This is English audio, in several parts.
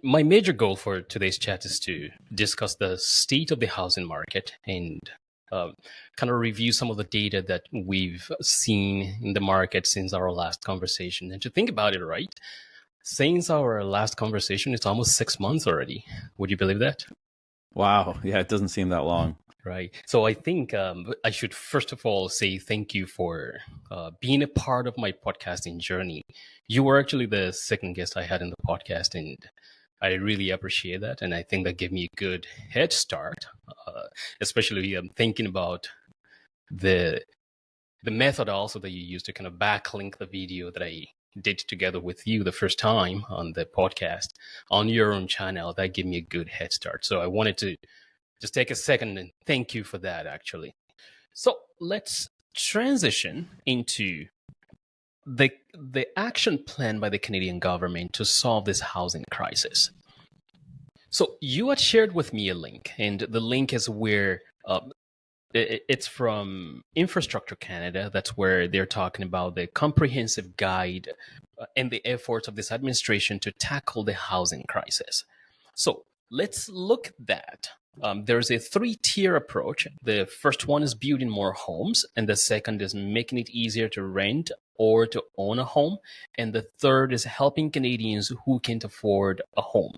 My major goal for today's chat is to discuss the state of the housing market and um, kind of review some of the data that we've seen in the market since our last conversation. And to think about it, right? Since our last conversation, it's almost 6 months already. Would you believe that? Wow. Yeah, it doesn't seem that long. Right. So I think I should first of all say thank you for being a part of my podcasting journey. You were actually the second guest I had in the podcast, and I really appreciate that. And I think that gave me a good head start, especially thinking about the the method also that you used to kind of backlink the video that I did together with you the first time on the podcast on your own channel. That gave me a good head start. So I wanted to just take a second and thank you for that, actually. So let's transition into the action plan by the Canadian government to solve this housing crisis. So you had shared with me a link, and the link is where it's from Infrastructure Canada. That's where they're talking about the comprehensive guide and the efforts of this administration to tackle the housing crisis. So let's look at that. There's a three-tier approach. The first one is building more homes, and the second is making it easier to rent or to own a home, and the third is helping Canadians who can't afford a home.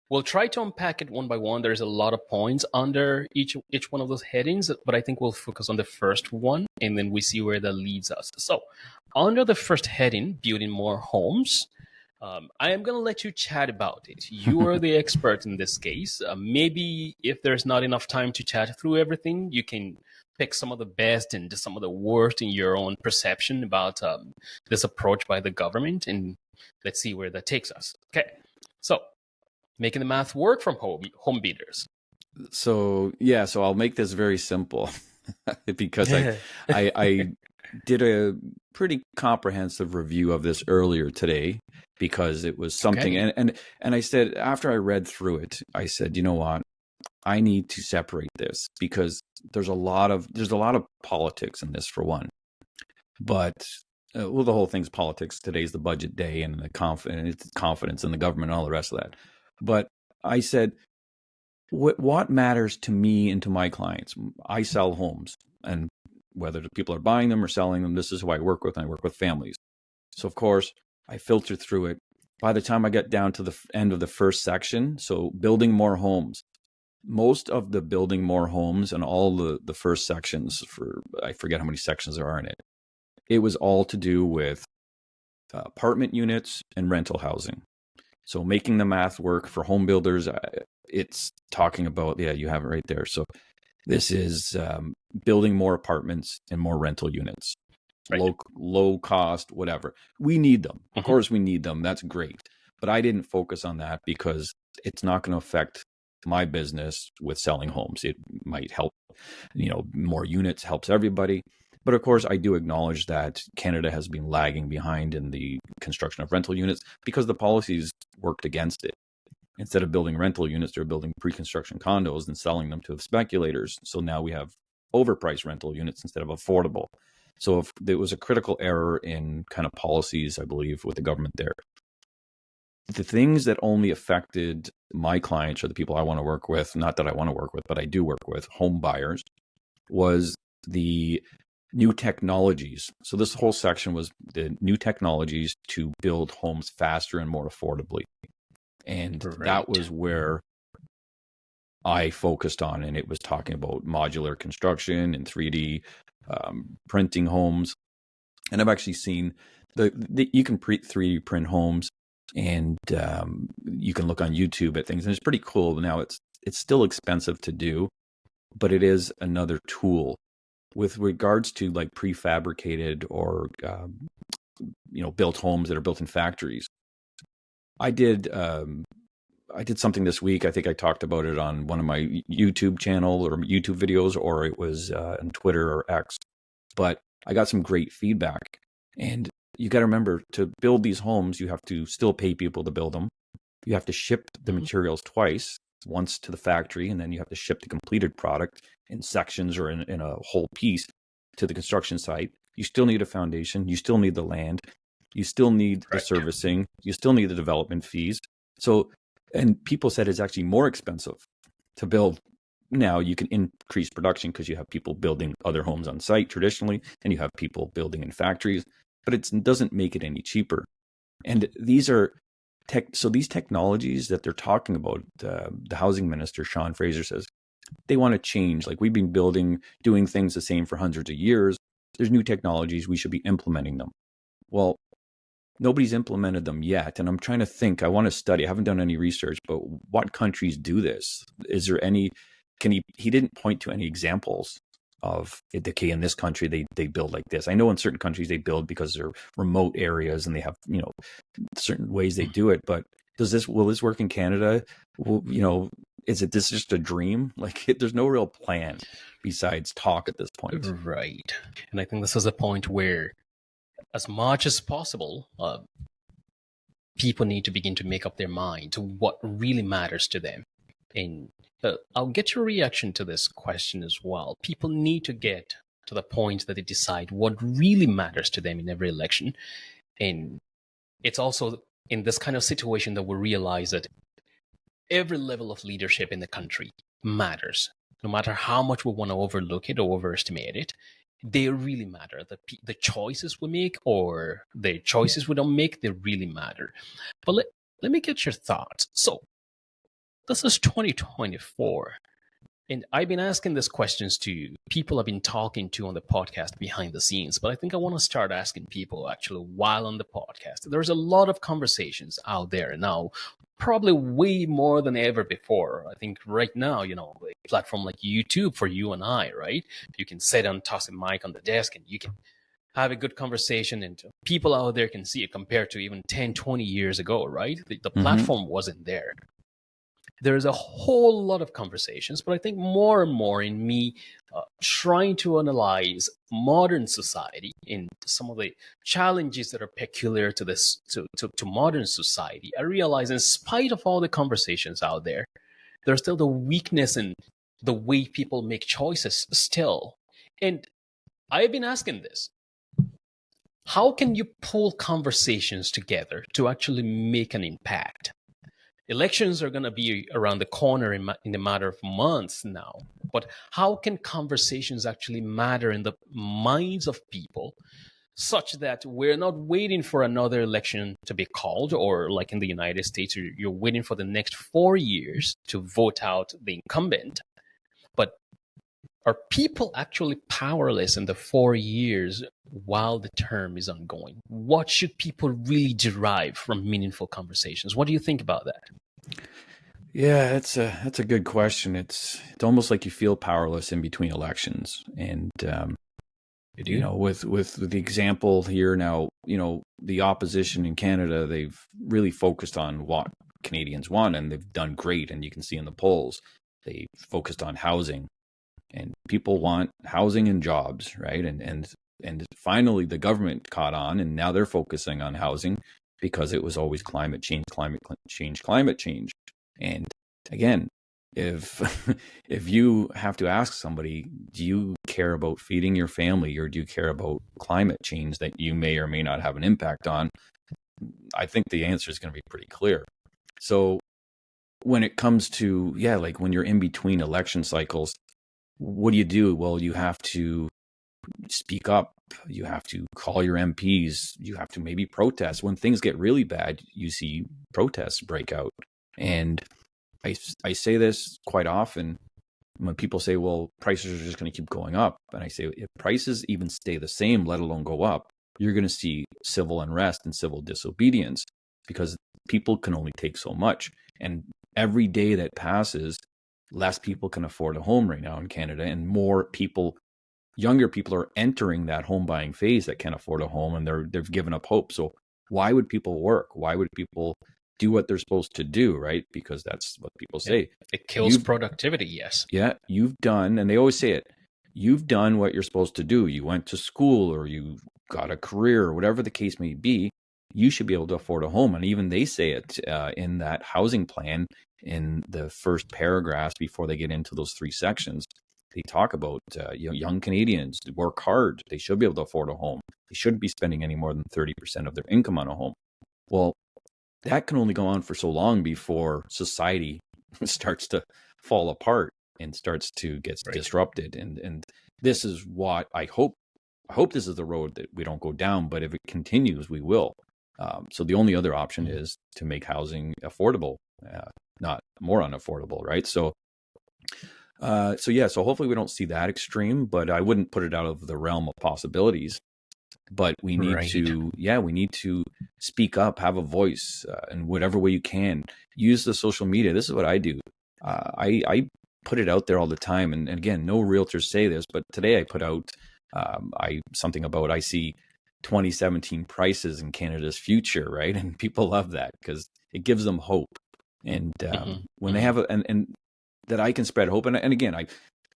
We'll try to unpack it one by one. There's a lot of points under each one of those headings, but I think we'll focus on the first one, and then we see where that leads us. So, under the first heading, building more homes, I am going to let you chat about it. You are the expert in this case. Maybe if there's not enough time to chat through everything, you can pick some of the best and some of the worst in your own perception about this approach by the government, and let's see where that takes us. Okay, so making the math work from home builders. So I'll make this very simple because I did a pretty comprehensive review of this earlier today because it was something, Okay. and I said, after I read through it, I said, you know what, I need to separate this because there's a lot of politics in this, for one. But well, the whole thing's politics. Today's the budget day, and it's confidence in the government and all the rest of that. But I said, what matters to me and to my clients? I sell homes, and whether the people are buying them or selling them, this is who I work with, and I work with families. So, of course, I filtered through it. By the time I got down to the end of the first section, so building more homes, most of the building more homes and all the first sections, I forget how many sections there are in it, it was all to do with apartment units and rental housing. So making the math work for home builders, it's talking about, you have it right there. So this is building more apartments and more rental units, right. Low cost, whatever. We need them. Of course, we need them. That's great. But I didn't focus on that because it's not going to affect my business with selling homes. It might help, more units helps everybody. But of course, I do acknowledge that Canada has been lagging behind in the construction of rental units because the policies worked against it. Instead of building rental units, they're building pre-construction condos and selling them to speculators. So now we have overpriced rental units instead of affordable. So if there was a critical error in kind of policies, I believe, with the government there. The things that only affected my clients or the people I want to work with, not that I want to work with, but I do work with, home buyers, was the new technologies. So this whole section was the new technologies to build homes faster and more affordably. And that was where I focused on. And it was talking about modular construction and 3D printing homes. And I've actually seen you can 3D print homes, and you can look on YouTube at things. And it's pretty cool. Now it's still expensive to do, but it is another tool. With regards to like prefabricated or built homes that are built in factories, I did something this week. I think I talked about it on one of my YouTube channel or YouTube videos, or it was on Twitter or X. But I got some great feedback. And you got to remember, to build these homes, you have to still pay people to build them. You have to ship the materials twice, once to the factory, and then you have to ship the completed product in sections or in a whole piece to the construction site. You still need a foundation. You still need the land. You still need the Correct. servicing. You still need the development fees. So, and people said it's actually more expensive to build. Now you can increase production because you have people building other homes on site traditionally, and you have people building in factories, but it doesn't make it any cheaper. And these are so these technologies that they're talking about, the housing minister, Sean Fraser, says they want to change. Like, we've been doing things the same for hundreds of years. There's new technologies. We should be implementing them. Well, nobody's implemented them yet. And I'm trying to think, I want to study, I haven't done any research, but what countries do this? Is there any, he didn't point to any examples of, okay, in this country, they build like this. I know in certain countries they build because they're remote areas and they have, certain ways they do it. But will this work in Canada? Is this just a dream? Like, there's no real plan besides talk at this point. Right. And I think this is a point where, as much as possible, people need to begin to make up their mind to what really matters to them. And I'll get your reaction to this question as well. People need to get to the point that they decide what really matters to them in every election. And it's also in this kind of situation that we realize that every level of leadership in the country matters. No matter how much we want to overlook it or overestimate it, they really matter. The choices we make or the choices we don't make, they really matter. But let me get your thoughts. So this is 2024. And I've been asking these questions to people I've been talking to on the podcast behind the scenes, but I think I want to start asking people actually while on the podcast. There's a lot of conversations out there now, probably way more than ever before. I think right now, a platform like YouTube for you and I, right? You can sit and toss a mic on the desk and you can have a good conversation and people out there can see it compared to even 10, 20 years ago, right? The platform wasn't there. There's a whole lot of conversations, but I think more and more in me trying to analyze modern society and some of the challenges that are peculiar to this to modern society, I realize in spite of all the conversations out there, there's still the weakness in the way people make choices still. And I've been asking this. How can you pull conversations together to actually make an impact? Elections are going to be around the corner in a matter of months now. But how can conversations actually matter in the minds of people such that we're not waiting for another election to be called, or like in the United States, you're waiting for the next 4 years to vote out the incumbent? But are people actually powerless in the 4 years while the term is ongoing? What should people really derive from meaningful conversations? What do you think about that? Yeah, that's a good question. It's almost like you feel powerless in between elections, and with the example here now, the opposition in Canada, they've really focused on what Canadians want, and they've done great. And you can see in the polls, they focused on housing. And people want housing and jobs, right? And finally, the government caught on, and now they're focusing on housing because it was always climate change. And again, if if you have to ask somebody, do you care about feeding your family, or do you care about climate change that you may or may not have an impact on? I think the answer is going to be pretty clear. So when it comes to, like when you're in between election cycles, what do? Well, you have to speak up. You have to call your MPs. You have to maybe protest. When things get really bad, you see protests break out. And I say this quite often when people say, well, prices are just going to keep going up. And I say, if prices even stay the same, let alone go up, you're going to see civil unrest and civil disobedience, because people can only take so much. And every day that passes, less people can afford a home right now in Canada, and more people, younger people, are entering that home buying phase that can't afford a home, and they've given up hope. So why would people work? Why would people do what they're supposed to do, right? Because that's what people say. It kills productivity, yes. Yeah, you've done, and they always say it, you've done what you're supposed to do. You went to school, or you got a career, or whatever the case may be. You should be able to afford a home. And even they say it in that housing plan, in the first paragraphs before they get into those 3 sections. they talk about young Canadians work hard. They should be able to afford a home. They shouldn't be spending any more than 30% of their income on a home. Well, that can only go on for so long before society starts to fall apart and starts to get disrupted. And this is what I hope this is the road that we don't go down, but if it continues, we will. So the only other option is to make housing affordable, not more unaffordable, right? So hopefully we don't see that extreme, but I wouldn't put it out of the realm of possibilities. But we need to speak up, have a voice in whatever way you can. Use the social media. This is what I do. I put it out there all the time. And again, no realtors say this, but today I put out something about I see 2017 prices in Canada's future, right? And people love that because it gives them hope. And when they have and that I can spread hope. And again, I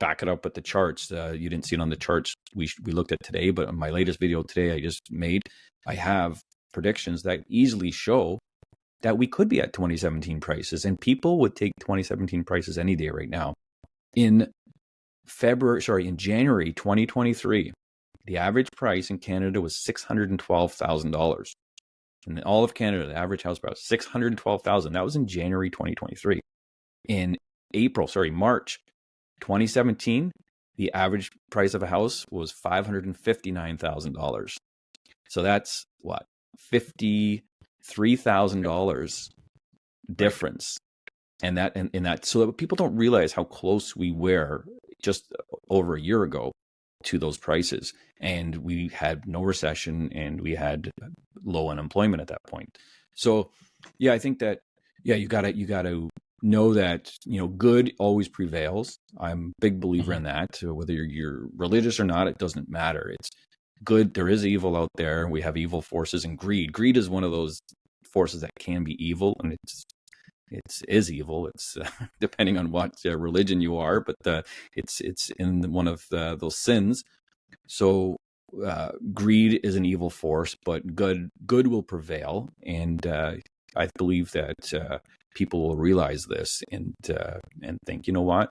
back it up with the charts. You didn't see it on the charts we looked at today, but on my latest video today I just made, I have predictions that easily show that we could be at 2017 prices, and people would take 2017 prices any day right now. In January 2023, the average price in Canada was $612,000. In all of Canada, the average house price $612,000. That was in January 2023. In March 2017, the average price of a house was $559,000. So that's what, $53,000 difference. And that, so that people don't realize how close we were just over a year ago to those prices. And we had no recession and we had low unemployment at that point. So yeah, I think that, you gotta know that, good always prevails. I'm a big believer in that. Whether you're religious or not, it doesn't matter. It's good. There is evil out there. We have evil forces, and greed is one of those forces that can be evil, and it is evil. It's depending on what religion you are, but it's in one of those sins. So greed is an evil force, but good will prevail, and I believe that people will realize this and think, you know what,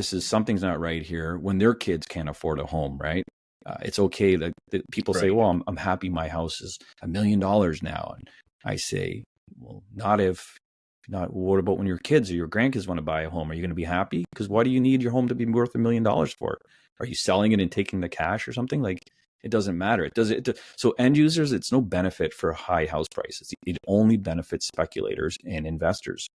something's not right here. When their kids can't afford a home, right? It's okay that people say, well, I'm happy my house is $1 million now, and I say, well, not what about when your kids or your grandkids want to buy a home? Are you going to be happy? Because why do you need your home to be worth $1 million for? Are you selling it and taking the cash or something? Like, it doesn't matter. So end users, it's no benefit for high house prices. It only benefits speculators and investors.